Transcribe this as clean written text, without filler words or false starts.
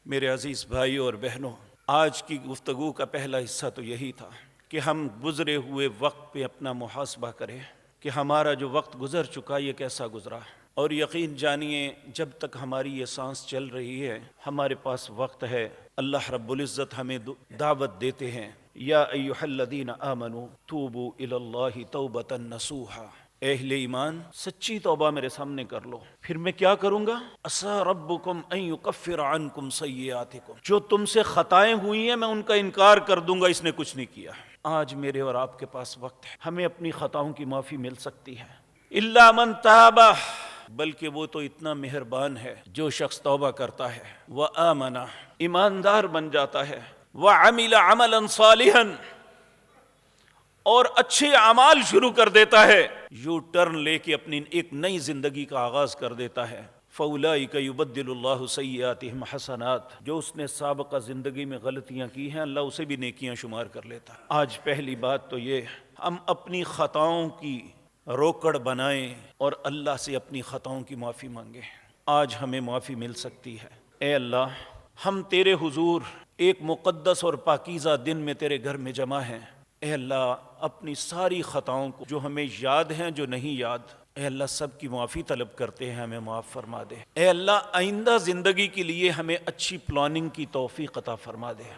میرے عزیز بھائیوں اور بہنوں، آج کی گفتگو کا پہلا حصہ تو یہی تھا کہ ہم گزرے ہوئے وقت پہ اپنا محاسبہ کریں کہ ہمارا جو وقت گزر چکا یہ کیسا گزرا، اور یقین جانیے جب تک ہماری یہ سانس چل رہی ہے ہمارے پاس وقت ہے۔ اللہ رب العزت ہمیں دعوت دیتے ہیں، یا ایھا الذین آمنوا توبوا الی اللہ توبۃ نصوحا، اے اہل ایمان سچی توبہ میرے سامنے کر لو۔ پھر میں کیا کروں گا؟ عسیٰ ربکم ان یکفر عنکم سیئاتکم، جو تم سے خطائیں ہوئی ہیں میں ان کا انکار کر دوں گا اس نے کچھ نہیں کیا۔ آج میرے اور آپ کے پاس وقت ہے، ہمیں اپنی خطاؤں کی معافی مل سکتی ہے۔ الا من تاب، بلکہ وہ تو اتنا مہربان ہے جو شخص توبہ کرتا ہے، وآمن، ایماندار بن جاتا ہے، وعمل عملا صالحا، اور اچھے اعمال شروع کر دیتا ہے، یو ٹرن لے کے اپنی ایک نئی زندگی کا آغاز کر دیتا ہے۔ فَأُولَٰئِكَ يُبَدِّلُ اللَّهُ سَيِّئَاتِهِمْ حَسَنَاتٍ، جو اس نے سابقہ زندگی میں غلطیاں کی ہیں اللہ اسے بھی نیکیاں شمار کر لیتا ہے۔ آج پہلی بات تو یہ، ہم اپنی خطاؤں کی روکڑ بنائیں اور اللہ سے اپنی خطاؤں کی معافی مانگیں۔ آج ہمیں معافی مل سکتی ہے۔ اے اللہ، ہم تیرے حضور ایک مقدس اور پاکیزہ دن میں تیرے گھر میں جمع ہیں۔ اے اللہ، اپنی ساری خطاؤں کو جو ہمیں یاد ہیں جو نہیں یاد، اے اللہ سب کی معافی طلب کرتے ہیں، ہمیں معاف فرما دے۔ اے اللہ، آئندہ زندگی کے لیے ہمیں اچھی پلاننگ کی توفیق عطا فرما دے۔